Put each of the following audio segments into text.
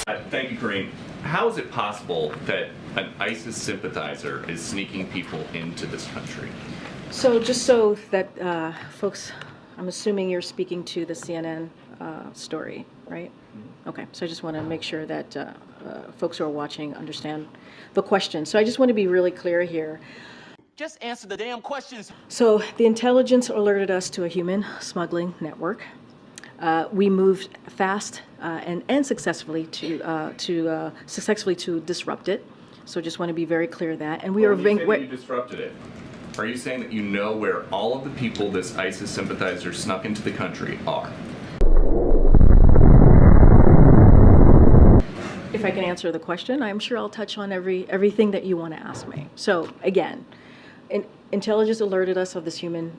Thank you, Kareem. How is it possible that an ISIS sympathizer is sneaking people into this country? So just so that folks, I'm assuming you're speaking to the CNN story, right? Okay, so I just want to make sure that folks who are watching understand the question. So I just want to be really clear here. Just answer the damn questions. So the intelligence alerted us to a human smuggling network. We moved fast and successfully to disrupt it. So just want to be very clear that. And we are being. You disrupted it. Are you saying that you know where all of the people this ISIS sympathizer snuck into the country are? If I can answer the question, I'm sure I'll touch on everything that you want to ask me. So again, intelligence alerted us of this human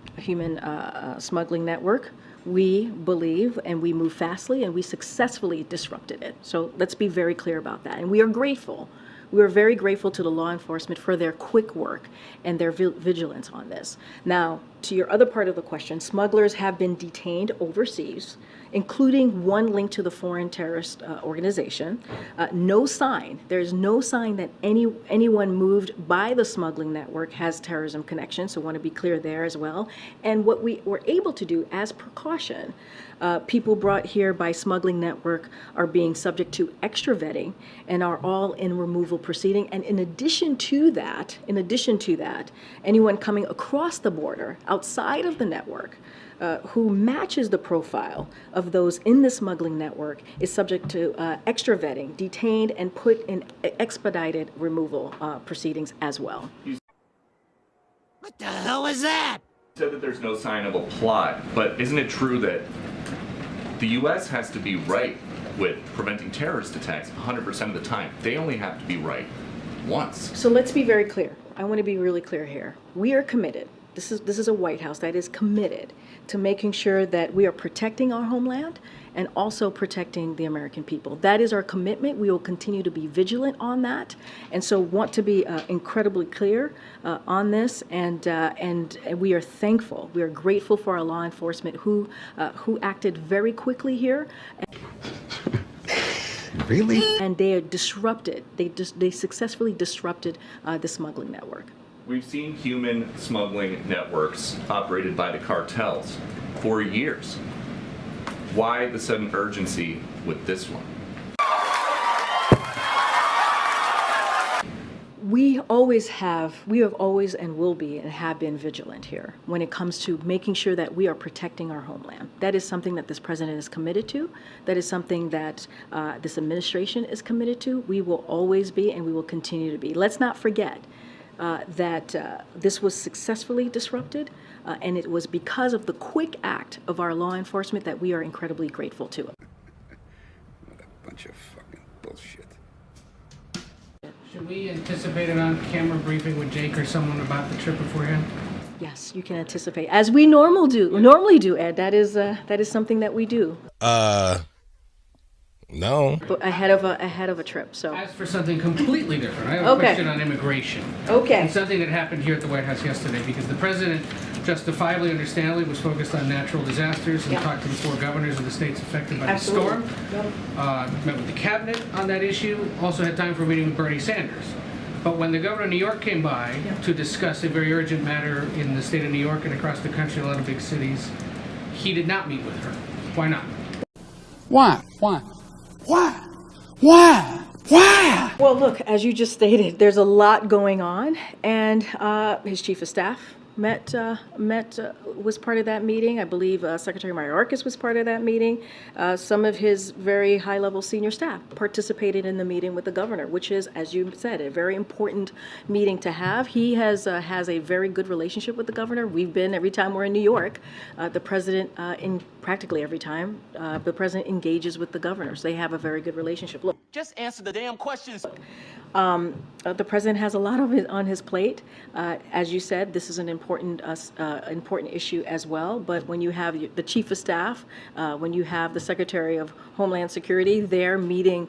smuggling network. We believe and we moved fastly and we successfully disrupted it. So let's be very clear about that. And we are grateful. We are very grateful to the law enforcement for their quick work and their vigilance on this. Now, to your other part of the question, smugglers have been detained overseas, including one linked to the foreign terrorist organization. No sign, there is no sign that anyone moved by the smuggling network has terrorism connections, so I want to be clear there as well. And what we were able to do as precaution, people brought here by smuggling network are being subject to extra vetting and are all in removal proceeding. And in addition to that, anyone coming across the border outside of the network who matches the profile of those in the smuggling network is subject to extra vetting, detained, and put in expedited removal proceedings as well. What the hell is that? You said that there's no sign of a plot, but isn't it true that the U.S. has to be right with preventing terrorist attacks 100% of the time? They only have to be right once. So let's be very clear. I want to be really clear here. We are committed. This is a White House that is committed to making sure that we are protecting our homeland and also protecting the American people. That is our commitment. We will continue to be vigilant on that, and so want to be incredibly clear on this. And we are thankful. We are grateful for our law enforcement who acted very quickly here. Really? And they are disrupted. They successfully disrupted the smuggling network. We've seen human smuggling networks operated by the cartels for years. Why the sudden urgency with this one? We have always and will be and have been vigilant here when it comes to making sure that we are protecting our homeland. That is something that this president is committed to. That is something that this administration is committed to. We will always be and we will continue to be. Let's not forget that this was successfully disrupted, and it was because of the quick act of our law enforcement that we are incredibly grateful to. What a bunch of fucking bullshit. Should we anticipate an on-camera briefing with Jake or someone about the trip beforehand? Yes, you can anticipate, as we normally do, Ed. That is something that we do. No. But ahead of a trip. So As for something completely different, I have a question on immigration. Okay. And something that happened here at the White House yesterday, because the president, justifiably, understandably, was focused on natural disasters and talked to the 4 governors of the states affected by the storm. Met with the cabinet on that issue. Also had time for a meeting with Bernie Sanders. But when the governor of New York came by to discuss a very urgent matter in the state of New York and across the country, in a lot of big cities, he did not meet with her. Why not? Why? Well, look, as you just stated, there's a lot going on, and his chief of staff was part of that meeting. I believe Secretary Mayorkas was part of that meeting. Some of his very high-level senior staff participated in the meeting with the governor, which is, as you said, a very important meeting to have. He has a very good relationship with the governor. We've been, every time we're in New York, the president, in practically every time, the president engages with the governors. They have a very good relationship. Look, Just answer the damn questions. the president has a lot on his plate. As you said, this is an important important issue as well. But when you have the Chief of Staff, when you have the Secretary of Homeland Security there meeting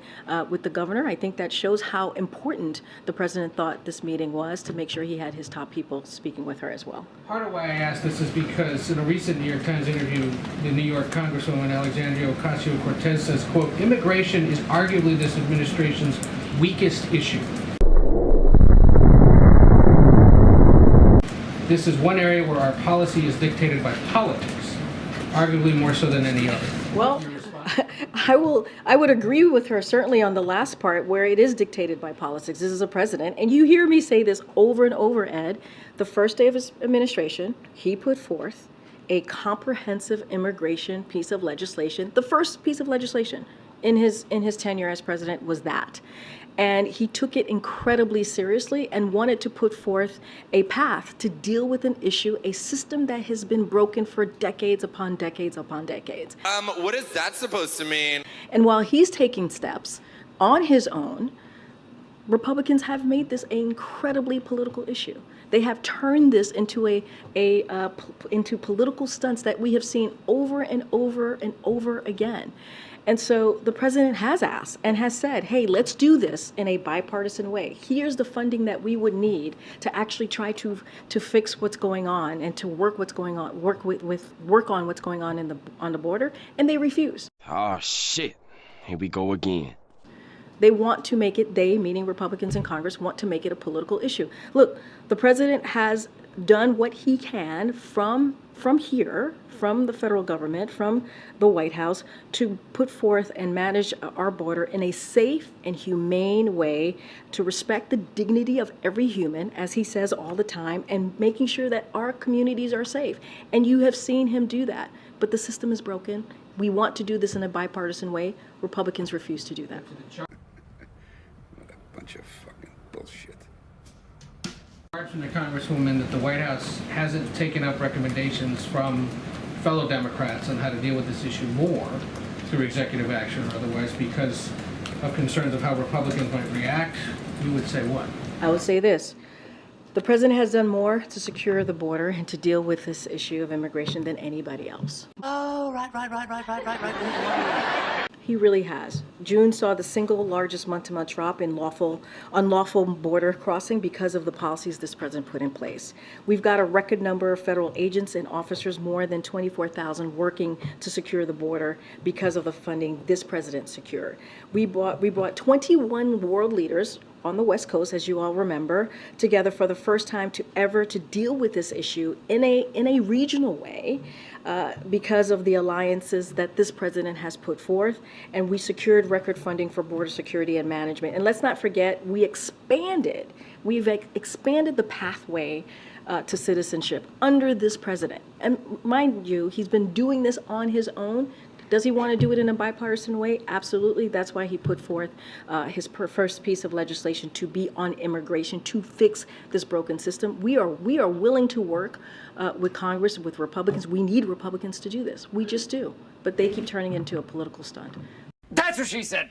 with the governor, I think that shows how important the president thought this meeting was to make sure he had his top people speaking with her as well. Part of why I asked this is because in a recent New York Times interview, the New York Congresswoman Alexandria Ocasio-Cortez says, quote, immigration is arguably this administration's weakest issue. This is one area where our policy is dictated by politics, arguably more so than any other. Well, I would agree with her certainly on the last part where it is dictated by politics. This is a president, and you hear me say this over and over, Ed. The first day of his administration, he put forth a comprehensive immigration piece of legislation. The first piece of legislation in his tenure as president was that. And he took it incredibly seriously and wanted to put forth a path to deal with an issue, a system that has been broken for decades upon decades upon decades. What is that supposed to mean? And while he's taking steps on his own, Republicans have made this an incredibly political issue. They have turned this into into political stunts that we have seen over and over and over again. And so the president has asked and has said, hey, let's do this in a bipartisan way. Here's the funding that we would need to actually try to fix what's going on and to work on what's going on on the border. And they refuse. Oh, shit. Here we go again. They want to make it, they, meaning Republicans in Congress, want to make it a political issue. Look, the president has done what he can from here, from the federal government, from the White House, to put forth and manage our border in a safe and humane way to respect the dignity of every human, as he says all the time, and making sure that our communities are safe. And you have seen him do that. But the system is broken. We want to do this in a bipartisan way. Republicans refuse to do that. What a bunch of fucking bullshit. From the Congresswoman that the White House hasn't taken up recommendations from fellow Democrats on how to deal with this issue more through executive action or otherwise because of concerns of how Republicans might react, you would say what? I would say this. The president has done more to secure the border and to deal with this issue of immigration than anybody else. Oh, right. He really has. June saw the single largest month-to-month drop in unlawful border crossing because of the policies this president put in place. We've got a record number of federal agents and officers, more than 24,000, working to secure the border because of the funding this president secured. We brought 21 world leaders on the West Coast, as you all remember, together for the first time to deal with this issue in a regional way. Because of the alliances that this president has put forth, and we secured record funding for border security and management. And let's not forget, we've expanded the pathway to citizenship under this president. And mind you, he's been doing this on his own. Does he want to do it in a bipartisan way? Absolutely. That's why he put forth his first piece of legislation to be on immigration, to fix this broken system. We are willing to work with Congress, with Republicans. We need Republicans to do this. We just do. But they keep turning into a political stunt. That's what she said.